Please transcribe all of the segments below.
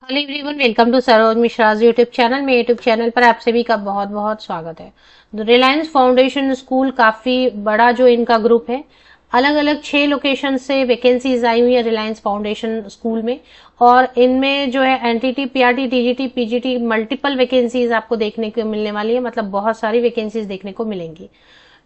Hello everyone, welcome to Saroj Mishra's YouTube channel. मेरे YouTube channel पर आप सभी का बहुत बहुत स्वागत है। रिलायंस फाउंडेशन स्कूल काफी बड़ा जो इनका ग्रुप है, अलग अलग 6 लोकेशन से वैकेंसीज आई हुई है रिलायंस फाउंडेशन स्कूल में। और इनमें जो है NTT, PRT, TGT, PGT multiple vacancies आपको देखने को मिलने वाली है। मतलब बहुत सारी वैकेंसीज देखने को मिलेंगी।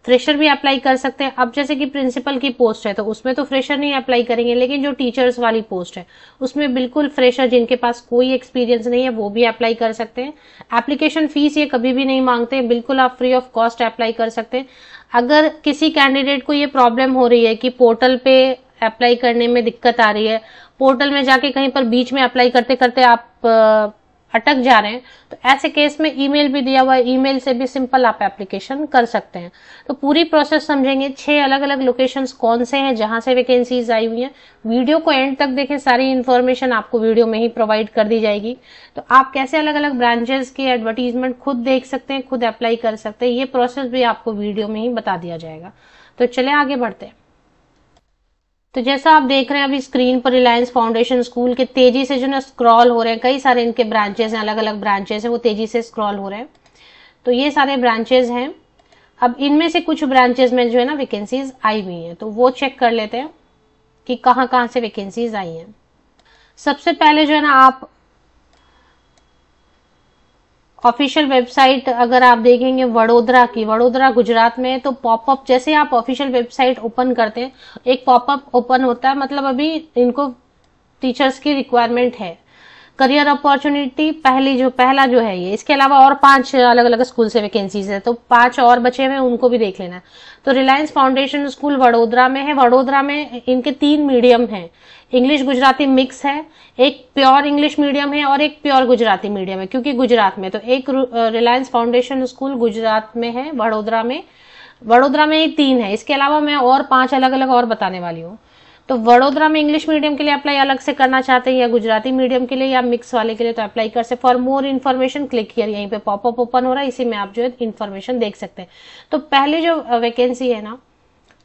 फ्रेशर भी अप्लाई कर सकते हैं। अब जैसे कि प्रिंसिपल की पोस्ट है तो उसमें तो फ्रेशर नहीं अप्लाई करेंगे, लेकिन जो टीचर्स वाली पोस्ट है उसमें बिल्कुल फ्रेशर जिनके पास कोई एक्सपीरियंस नहीं है वो भी अप्लाई कर सकते हैं। एप्लीकेशन फीस ये कभी भी नहीं मांगते, बिल्कुल आप फ्री ऑफ कॉस्ट अप्लाई कर सकते हैं। अगर किसी कैंडिडेट को ये प्रॉब्लम हो रही है कि पोर्टल पे अप्लाई करने में दिक्कत आ रही है, पोर्टल में जाके कहीं पर बीच में अप्लाई करते करते आप अटक जा रहे हैं, तो ऐसे केस में ईमेल भी दिया हुआ है, ईमेल से भी सिंपल आप एप्लीकेशन कर सकते हैं। तो पूरी प्रोसेस समझेंगे। 6 अलग अलग लोकेशंस कौन से हैं जहां से वैकेंसीज आई हुई हैं। वीडियो को एंड तक देखें, सारी इन्फॉर्मेशन आपको वीडियो में ही प्रोवाइड कर दी जाएगी। तो आप कैसे अलग अलग ब्रांचेस के एडवर्टीजमेंट खुद देख सकते हैं, खुद अप्लाई कर सकते हैं, ये प्रोसेस भी आपको वीडियो में ही बता दिया जाएगा। तो चले आगे बढ़ते हैं। तो जैसा आप देख रहे हैं अभी स्क्रीन पर, रिलायंस फाउंडेशन स्कूल के तेजी से जो ना स्क्रॉल हो रहे हैं, कई सारे इनके ब्रांचेस हैं, अलग अलग ब्रांचेस हैं, वो तेजी से स्क्रॉल हो रहे हैं। तो ये सारे ब्रांचेस हैं। अब इनमें से कुछ ब्रांचेस में जो है ना वैकेंसीज आई हुई हैं, तो वो चेक कर लेते हैं कि कहाँ कहाँ से वैकेंसीज आई हैं। सबसे पहले जो है ना आप ऑफिशियल वेबसाइट अगर आप देखेंगे वडोदरा की, वडोदरा गुजरात में, तो पॉपअप जैसे आप ऑफिशियल वेबसाइट ओपन करते हैं एक पॉपअप ओपन होता है। मतलब अभी इनको टीचर्स की रिक्वायरमेंट है। करियर अपॉर्चुनिटी पहला जो है ये, इसके अलावा और 5 अलग अलग स्कूल से वैकेंसीज है, तो 5 और बचे हुए उनको भी देख लेना है। तो रिलायंस फाउंडेशन स्कूल वडोदरा में है। वडोदरा में इनके 3 मीडियम हैं, इंग्लिश गुजराती मिक्स है, एक प्योर इंग्लिश मीडियम है और एक प्योर गुजराती मीडियम है, क्योंकि गुजरात में। तो एक रिलायंस फाउंडेशन स्कूल गुजरात में है, वडोदरा में ही 3 है। इसके अलावा मैं और 5 अलग अलग और बताने वाली हूँ। तो वडोदरा में इंग्लिश मीडियम के लिए अप्लाई अलग से करना चाहते हैं या गुजराती मीडियम के लिए या मिक्स वाले के लिए, तो अप्लाई कर सकते। For more information click here, यहीं पे पॉपअप ओपन हो रहा है, इसी में आप जो है इन्फॉर्मेशन देख सकते हैं। तो पहली जो वैकेंसी है ना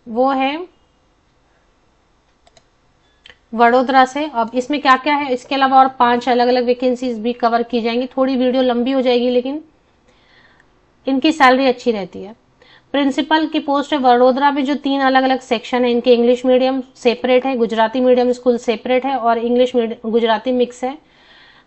वो है वडोदरा से। अब इसमें क्या क्या है, इसके अलावा और 5 अलग अलग वैकेंसीज भी कवर की जाएंगी। थोड़ी वीडियो लंबी हो जाएगी, लेकिन इनकी सैलरी अच्छी रहती है। प्रिंसिपल की पोस्ट है वडोदरा में। जो 3 अलग अलग सेक्शन है इनके, इंग्लिश मीडियम सेपरेट है, गुजराती मीडियम स्कूल सेपरेट है और इंग्लिश मीडियम गुजराती मिक्स है।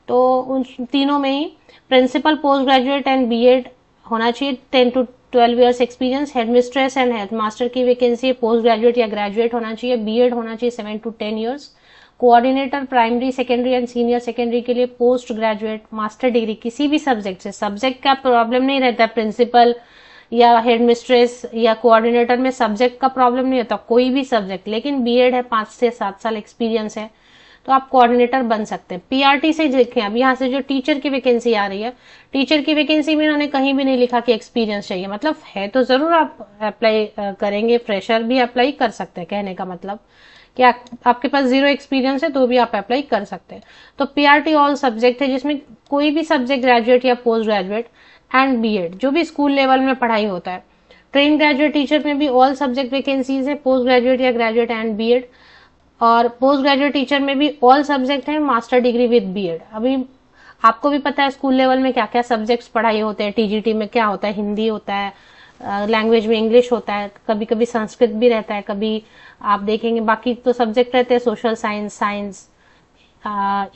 तो उन तीनों में ही principal post graduate and BEd होना चाहिए, 10 to 12 years experience. Headmistress and headmaster की वैकेंसी है, पोस्ट ग्रेजुएट या ग्रेजुएट होना चाहिए, बीएड होना चाहिए 7 to 10 years. Coordinator primary, secondary and senior secondary के लिए पोस्ट ग्रेजुएट, मास्टर डिग्री किसी भी सब्जेक्ट से। सब्जेक्ट का प्रॉब्लम नहीं रहता, प्रिंसिपल या हेडमिस्ट्रेस या कोऑर्डिनेटर में सब्जेक्ट का प्रॉब्लम नहीं होता, कोई भी सब्जेक्ट। लेकिन बीएड है, 5 से 7 साल एक्सपीरियंस है, तो आप कोऑर्डिनेटर बन सकते हैं। पीआरटी से देखें, अब यहाँ से जो टीचर की वैकेंसी आ रही है, टीचर की वैकेंसी में इन्होंने कहीं भी नहीं लिखा कि एक्सपीरियंस चाहिए। मतलब है तो जरूर आप अप्लाई करेंगे, फ्रेशर भी अप्लाई कर सकते हैं। कहने का मतलब कि आपके पास 0 एक्सपीरियंस है तो भी आप अप्लाई कर सकते हैं। तो पीआरटी ऑल सब्जेक्ट है, जिसमें कोई भी सब्जेक्ट ग्रेजुएट या पोस्ट ग्रेजुएट एंड बीएड जो भी स्कूल लेवल में पढ़ाई होता है। ट्रेन ग्रेजुएट टीचर में भी ऑल सब्जेक्ट वैकेंसीज है, पोस्ट ग्रेजुएट या ग्रेजुएट एंड बीएड। और पोस्ट ग्रेजुएट टीचर में भी ऑल सब्जेक्ट है, मास्टर डिग्री विद बीएड। अभी आपको भी पता है स्कूल लेवल में क्या क्या सब्जेक्ट्स पढ़ाई होते हैं। टीजीटी में क्या होता है, हिंदी होता है, लैंग्वेज में इंग्लिश होता है, कभी कभी संस्कृत भी रहता है, कभी आप देखेंगे बाकी तो सब्जेक्ट रहते हैं, सोशल साइंस,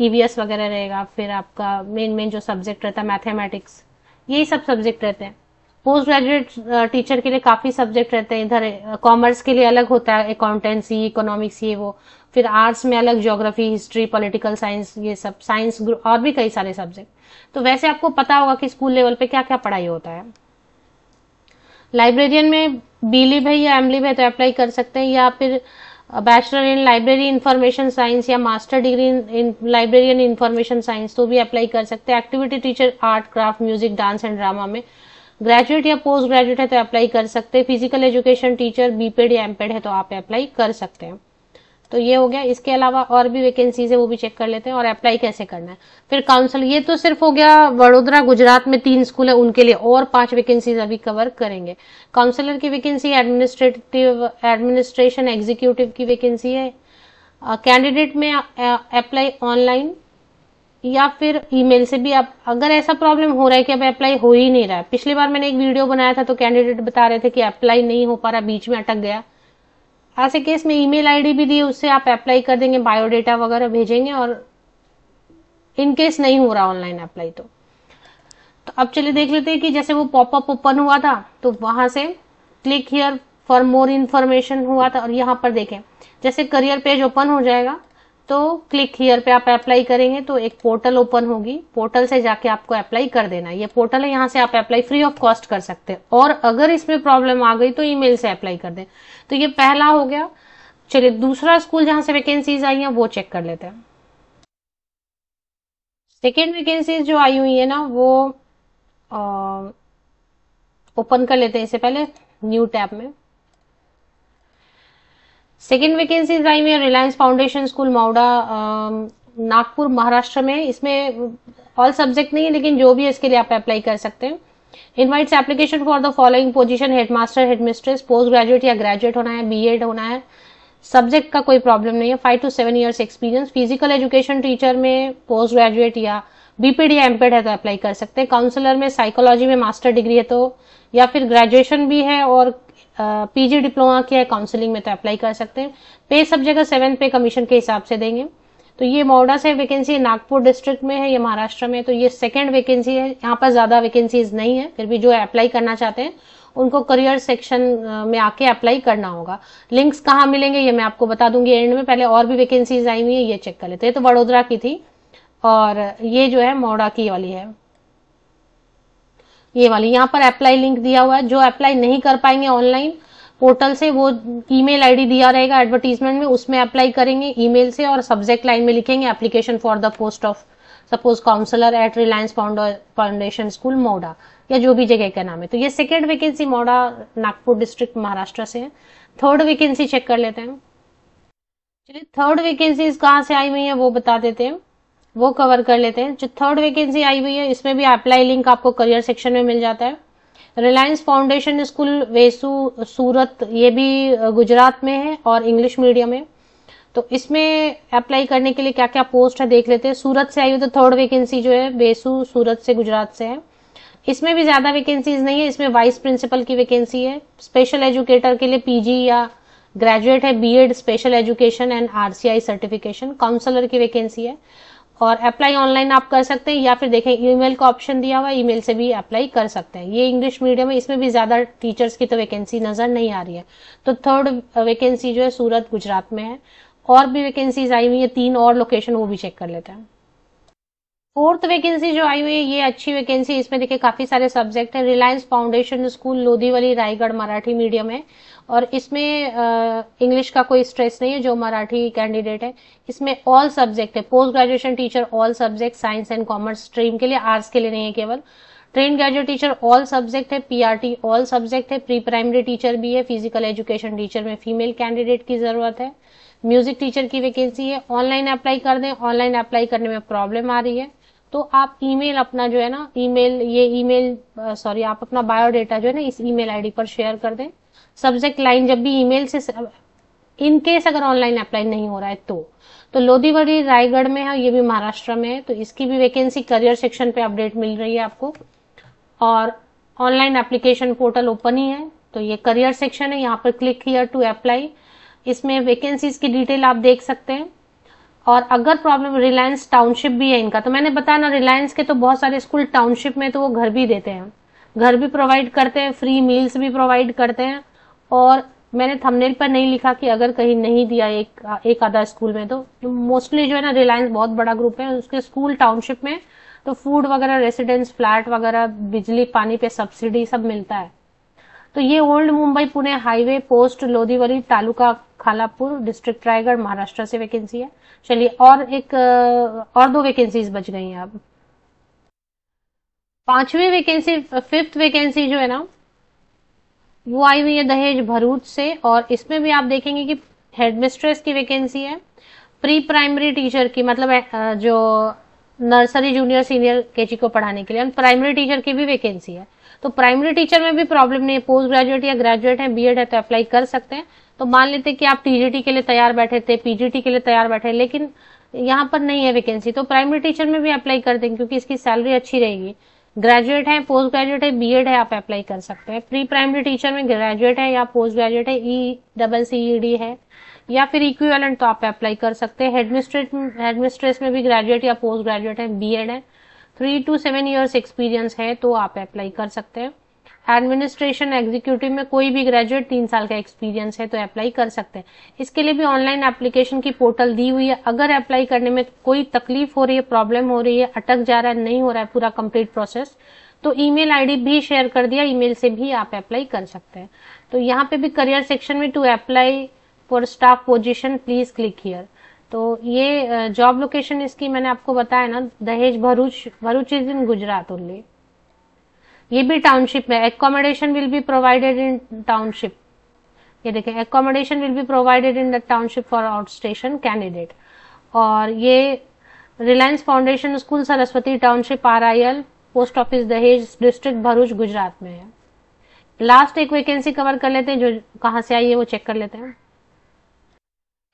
ईवीएस वगैरह रहेगा। फिर आपका मेन जो सब्जेक्ट रहता है मैथमेटिक्स, यही सब सब्जेक्ट रहते हैं। पोस्ट ग्रेजुएट टीचर के लिए काफी सब्जेक्ट रहते हैं। इधर कॉमर्स के लिए अलग होता है, अकाउंटेंसी, इकोनॉमिक्स, ये वो। फिर आर्ट्स में अलग, ज्योग्राफी, हिस्ट्री, पॉलिटिकल साइंस, ये सब साइंस और भी कई सारे सब्जेक्ट। तो वैसे आपको पता होगा कि स्कूल लेवल पे क्या क्या पढ़ाई होता है। लाइब्रेरियन में बीलिब है या एमलिब है तो अप्लाई कर सकते हैं, या फिर bachelor in library information science या master degree in librarian information science तो भी अप्लाई कर सकते हैं। Activity teacher art, craft, music, dance and drama में ग्रेजुएट या पोस्ट ग्रेजुएट है तो अप्लाई कर सकते हैं। फिजिकल एजुकेशन टीचर बीपेड या एमपेड है तो आप अप्लाई कर सकते हैं। तो ये हो गया। इसके अलावा और भी वैकेंसीज है, वो भी चेक कर लेते हैं और अप्लाई कैसे करना है। फिर काउंसिल, ये तो सिर्फ हो गया वडोदरा गुजरात में 3 स्कूल है उनके लिए, और 5 वैकेंसीज अभी कवर करेंगे। काउंसलर की वैकेंसी, एडमिनिस्ट्रेशन एग्जीक्यूटिव की वैकेंसी है। कैंडिडेट में अप्लाई ऑनलाइन या फिर ईमेल से भी आप, अगर ऐसा प्रॉब्लम हो रहा है कि अब अप्लाई हो ही नहीं रहा है, पिछली बार मैंने एक वीडियो बनाया था तो कैंडिडेट बता रहे थे कि अप्लाई नहीं हो पा रहा, बीच में अटक गया, ऐसे केस में ईमेल आईडी भी दी, उससे आप अप्लाई कर देंगे, बायोडेटा वगैरह भेजेंगे, और इन केस नहीं हो रहा ऑनलाइन अप्लाई तो अब चलिए देख लेते हैं कि जैसे वो पॉपअप ओपन हुआ था तो वहां से click here for more information हुआ था, और यहाँ पर देखें जैसे करियर पेज ओपन हो जाएगा तो क्लिक हियर पे आप अप्लाई करेंगे तो एक पोर्टल ओपन होगी, पोर्टल से जाके आपको अप्लाई कर देना है। ये पोर्टल है, यहाँ से आप अप्लाई फ्री ऑफ कॉस्ट कर सकते हैं, और अगर इसमें प्रॉब्लम आ गई तो ईमेल से अप्लाई कर दें। तो ये पहला हो गया। चलिए दूसरा स्कूल जहां से वैकेंसीज आई हैं वो चेक कर लेते हैं। सेकेंड वैकेंसीज जो आई हुई है ना वो ओपन कर लेते हैं। इससे पहले न्यू टैब में सेकेंड वैकेंसीज आई हुई है रिलायंस फाउंडेशन स्कूल मौड़ा, नागपुर महाराष्ट्र में। इसमें ऑल सब्जेक्ट नहीं है, लेकिन जो भी है इसके लिए आप अप्लाई कर सकते हैं। Invites application for the following position, headmaster, headmistress, post graduate या ग्रेजुएट होना है, बीएड होना है, सब्जेक्ट का कोई प्रॉब्लम नहीं है, 5 to 7 years experience, physical education teacher में पोस्ट ग्रेजुएट या बीपीडी या एमपेड है तो अप्लाई कर सकते हैं। काउंसलर में साइकोलॉजी में मास्टर डिग्री है तो, या फिर ग्रेजुएशन भी है और पीजी डिप्लोमा किया है काउंसलिंग में तो अप्लाई कर सकते हैं। पे सब जगह 7 पे कमीशन के हिसाब से देंगे। तो ये मौड़ा से वैकेंसी नागपुर डिस्ट्रिक्ट में है, ये महाराष्ट्र में, तो ये सेकेंड वैकेंसी है। यहाँ पर ज्यादा वैकेंसीज नहीं है, फिर भी जो अप्लाई करना चाहते हैं उनको करियर सेक्शन में आके अप्लाई करना होगा। लिंक्स कहाँ मिलेंगे ये मैं आपको बता दूंगी एंड में, पहले और भी वैकेंसीज आई हुई है ये चेक कर लेते हैं। तो वडोदरा की थी और ये जो है मौड़ा की वाली है, ये वाली। यहाँ पर अप्लाई लिंक दिया हुआ है, जो अप्लाई नहीं कर पाएंगे ऑनलाइन पोर्टल से वो ईमेल आईडी दिया रहेगा एडवर्टीजमेंट में, उसमें अप्लाई करेंगे ईमेल से और सब्जेक्ट लाइन में लिखेंगे application for the post of suppose counsellor at Reliance foundation school Mauda, या जो भी जगह का नाम है। तो ये second vacancy Mauda Nagpur district Maharashtra से है। थर्ड वैकेंसी चेक कर लेते हैं। चलिए थर्ड वैकेंसी कहाँ से आई हुई है वो बता देते हैं, वो कवर कर लेते हैं। जो थर्ड वैकेंसी आई हुई है इसमें भी अप्लाई लिंक आपको करियर सेक्शन में मिल जाता है। रिलायंस फाउंडेशन स्कूल वेसू सूरत, ये भी गुजरात में है और इंग्लिश मीडियम है। तो इसमें अप्लाई करने के लिए क्या क्या पोस्ट है देख लेते हैं। सूरत से आई हुई तो थर्ड वैकेंसी जो है बेसू सूरत से गुजरात से है। इसमें भी ज्यादा वैकेंसीज नहीं है, इसमें वाइस प्रिंसिपल की वैकेंसी है। स्पेशल एजुकेटर के लिए पीजी या ग्रेजुएट है, BEd special education and RCI certification. Counsellor की वैकेंसी है और अप्लाई ऑनलाइन आप कर सकते हैं या फिर देखें ईमेल का ऑप्शन दिया हुआ है, ईमेल से भी अप्लाई कर सकते हैं। ये इंग्लिश मीडियम है, इसमें भी ज्यादा टीचर्स की तो वैकेंसी नजर नहीं आ रही है। तो थर्ड वैकेंसी जो है सूरत गुजरात में है। और भी वैकेंसीज आई हुई है 3 और लोकेशन, वो भी चेक कर लेते हैं। फोर्थ वैकेंसी जो आई हुई है ये अच्छी वैकेंसी, इसमें देखिए काफी सारे सब्जेक्ट है। Reliance foundation school Lodhivali Raigad Marathi medium है और इसमें इंग्लिश का कोई स्ट्रेस नहीं है जो मराठी कैंडिडेट है। इसमें ऑल सब्जेक्ट है, post graduation teacher all subject, science and commerce stream के लिए, आर्ट्स के लिए नहीं है केवल। Train graduate teacher all subject है, पीआरटी ऑल सब्जेक्ट है, प्री प्राइमरी टीचर भी है, फिजिकल एजुकेशन टीचर में फीमेल कैंडिडेट की जरूरत है। म्यूजिक टीचर की वैकेंसी है। ऑनलाइन अप्लाई कर दें, ऑनलाइन अप्लाई करने में प्रॉब्लम आ रही है तो आप ईमेल अपना जो है ना आप अपना बायोडेटा जो है ना इस ईमेल आईडी पर शेयर कर दें। सब्जेक्ट लाइन जब भी ईमेल से, इन केस अगर ऑनलाइन अप्लाई नहीं हो रहा है तो लोधीवली रायगढ़ में है, ये भी महाराष्ट्र में है, तो इसकी भी वैकेंसी करियर सेक्शन पे अपडेट मिल रही है आपको। और ऑनलाइन एप्लीकेशन पोर्टल ओपन ही है, तो ये करियर सेक्शन है, यहाँ पर क्लिक हियर टू अप्लाई। इसमें वैकेंसीज की डिटेल आप देख सकते हैं। और अगर प्रॉब्लम, रिलायंस टाउनशिप भी है इनका, तो मैंने बताया ना रिलायंस के तो बहुत सारे स्कूल टाउनशिप में तो वो घर भी देते हैं, घर भी प्रोवाइड करते हैं, फ्री मील्स भी प्रोवाइड करते हैं। और मैंने थंबनेल पर नहीं लिखा कि अगर कहीं नहीं दिया एक आधा स्कूल में, तो मोस्टली जो है ना रिलायंस बहुत बड़ा ग्रुप है, उसके स्कूल टाउनशिप में तो फूड वगैरह, रेसिडेंस फ्लैट वगैरह, बिजली पानी पे सब्सिडी सब मिलता है। तो ये old Mumbai Pune highway post Lodhivali taluka Khalapur district Raigad Maharashtra से वैकेंसी है। चलिए और 2 वैकेंसीज बच गई हैं अब। फिफ्थ वैकेंसी जो है ना वो आई हुई है दहेज भरूच से और इसमें भी आप देखेंगे कि हेडमिस्ट्रेस की वैकेंसी है। प्री प्राइमरी टीचर की, मतलब जो नर्सरी जूनियर सीनियर केजी को पढ़ाने के लिए, प्राइमरी टीचर की भी वैकेंसी है। तो प्राइमरी टीचर में भी प्रॉब्लम नहीं है, पोस्ट ग्रेजुएट या ग्रेजुएट है, बीएड है तो अप्लाई कर सकते हैं। तो मान लेते कि आप टीजीटी के लिए तैयार बैठे थे, पीजीटी के लिए तैयार बैठे, लेकिन यहाँ पर नहीं है वैकेंसी, तो प्राइमरी टीचर में भी अप्लाई कर देंगे क्योंकि इसकी सैलरी अच्छी रहेगी। ग्रेजुएट है, पोस्ट ग्रेजुएट है, बीएड है, आप अप्लाई कर सकते हैं। प्री प्राइमरी टीचर में ग्रेजुएट है या पोस्ट ग्रेजुएट है, ECCED है या फिर इक्विवेलेंट, तो आप अप्लाई कर सकते हैं। हेडमिस्ट्रेस में भी ग्रेजुएट या पोस्ट ग्रेजुएट है, बीएड है, 3 to 7 ईयर्स एक्सपीरियंस है तो आप अप्लाई कर सकते हैं। एडमिनिस्ट्रेशन एग्जीक्यूटिव में कोई भी ग्रेजुएट 3 साल का एक्सपीरियंस है तो अप्लाई कर सकते हैं। इसके लिए भी ऑनलाइन एप्लीकेशन की पोर्टल दी हुई है। अगर अप्लाई करने में कोई तकलीफ हो रही है, प्रॉब्लम हो रही है, अटक जा रहा है, नहीं हो रहा है पूरा कंप्लीट प्रोसेस, तो ईमेल आईडी भी शेयर कर दिया, ईमेल से भी आप अप्लाई कर सकते हैं। तो यहाँ पे भी करियर सेक्शन में to apply for staff position please click here. तो ये जॉब लोकेशन इसकी मैंने आपको बताया ना, दहेज Bharuch is in Gujarat only. ये भी टाउनशिप में, accommodation will be provided in township. ये देखें, accommodation will be provided in the township for out station candidate. और ये Reliance foundation school Saraswati township RIL, post office दहेज, डिस्ट्रिक्ट भरूच, गुजरात में है। लास्ट एक वैकेंसी कवर कर लेते हैं, जो कहाँ से आई है वो चेक कर लेते हैं।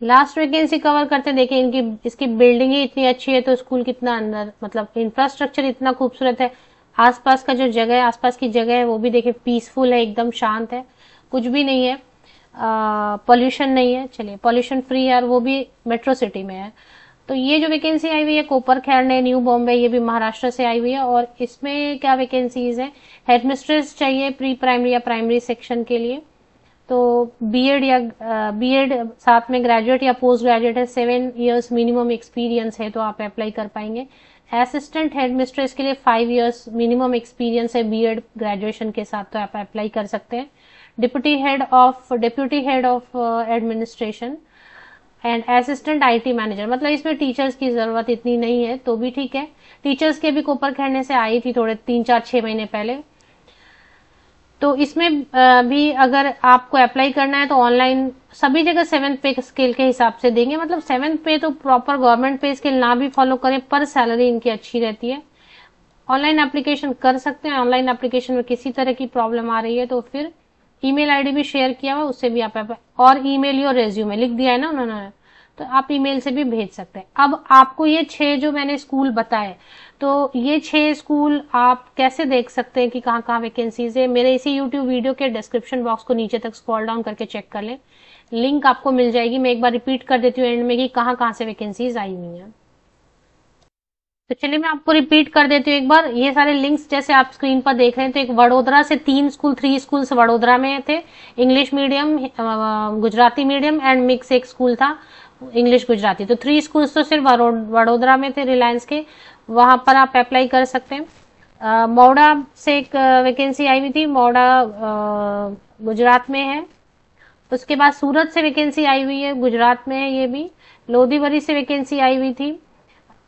लास्ट वैकेंसी कवर करते हैं। देखिए इसकी बिल्डिंग ही इतनी अच्छी है तो स्कूल कितना अंदर, मतलब इंफ्रास्ट्रक्चर इतना खूबसूरत है। आसपास का जो जगह है, आसपास की जगह है वो भी देखिए पीसफुल है, एकदम शांत है, कुछ भी नहीं है, पॉल्यूशन नहीं है, चलिए पॉल्यूशन फ्री है, और वो भी मेट्रो सिटी में है। तो ये जो वैकेंसी आई हुई है कोपरखैरणे ने, न्यू बॉम्बे, ये भी महाराष्ट्र से आई हुई है। और इसमें क्या वैकेंसीज है, हेडमिस्ट्रेस चाहिए प्री प्राइमरी या प्राइमरी सेक्शन के लिए, तो बीएड या बीएड साथ में ग्रेजुएट या पोस्ट ग्रेजुएट है, 7 ईयर्स मिनिमम एक्सपीरियंस है तो आप अप्लाई कर पाएंगे। असिस्टेंट हेडमिस्ट्रेस के लिए 5 ईयर्स मिनिमम एक्सपीरियंस है बीएड ग्रेजुएशन के साथ, तो आप अप्लाई कर सकते हैं। Deputy head of administration and assistant IT manager, मतलब इसमें टीचर्स की जरूरत इतनी नहीं है तो भी ठीक है। टीचर्स के भी कोपरखैरणे से आई थी थोड़े 3-4-6 महीने पहले, तो इसमें भी अगर आपको अप्लाई करना है तो ऑनलाइन सभी जगह 7th पे स्केल के हिसाब से देंगे। मतलब 7th पे तो प्रॉपर गवर्नमेंट पे स्केल ना भी फॉलो करें पर सैलरी इनकी अच्छी रहती है। ऑनलाइन एप्लीकेशन कर सकते हैं। ऑनलाइन एप्लीकेशन में किसी तरह की प्रॉब्लम आ रही है तो फिर ईमेल आईडी भी शेयर किया हुआ, उससे भी आप और ईमेल योर रेज्यूमे लिख दिया है ना उन्होंने, तो आप ईमेल से भी भेज सकते हैं। अब आपको ये 6 जो मैंने स्कूल बताए, तो ये 6 स्कूल आप कैसे देख सकते हैं कि कहाँ कहाँ वैकेंसीज है, मेरे इसी यूट्यूब वीडियो के डिस्क्रिप्शन बॉक्स को नीचे तक स्क्रॉल डाउन करके चेक कर लें, लिंक आपको मिल जाएगी। मैं एक बार रिपीट कर देती हूँ एंड में कि कहाँ कहाँ से वैकेंसीज आई हुई हैं। तो चलिए मैं आपको रिपीट कर देती हूँ एक बार। ये सारे लिंक्स जैसे आप स्क्रीन पर देख रहे हैं, तो एक वडोदरा से 3 स्कूल्स वडोदरा में थे, English medium, Gujarati medium and mix एक स्कूल था इंग्लिश गुजराती। तो 3 स्कूल्स तो सिर्फ वडोदरा में थे रिलायंस के, वहां पर आप अप्लाई कर सकते हैं। मौड़ा से एक वैकेंसी आई हुई थी, मौड़ा गुजरात में है। उसके बाद सूरत से वैकेंसी आई हुई है, गुजरात में है ये भी। लोधीवरी से वैकेंसी आई हुई थी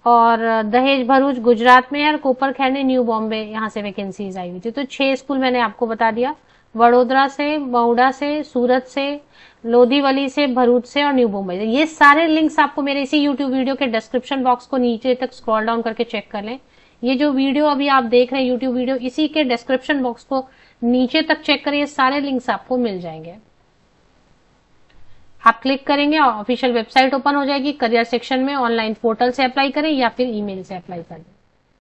और दहेज भरूच गुजरात में है, और कोपरखैरणे न्यू बॉम्बे यहाँ से वैकेंसीज आई हुई थी। तो 6 स्कूल मैंने आपको बता दिया, वडोदरा से, मौड़ा से, सूरत से, लोधीवली से, भरूच से और न्यू बॉम्बे से। ये सारे लिंक्स आपको मेरे इसी यूट्यूब वीडियो के डिस्क्रिप्शन बॉक्स को नीचे तक स्क्रॉल डाउन करके चेक कर लें। ये जो वीडियो अभी आप देख रहे हैं यूट्यूब वीडियो, इसी के डिस्क्रिप्शन बॉक्स को नीचे तक चेक करें, ये सारे लिंक्स आपको मिल जाएंगे। आप क्लिक करेंगे और ऑफिशियल वेबसाइट ओपन हो जाएगी। करियर सेक्शन में ऑनलाइन पोर्टल से अप्लाई करें या फिर ईमेल से अप्लाई करें।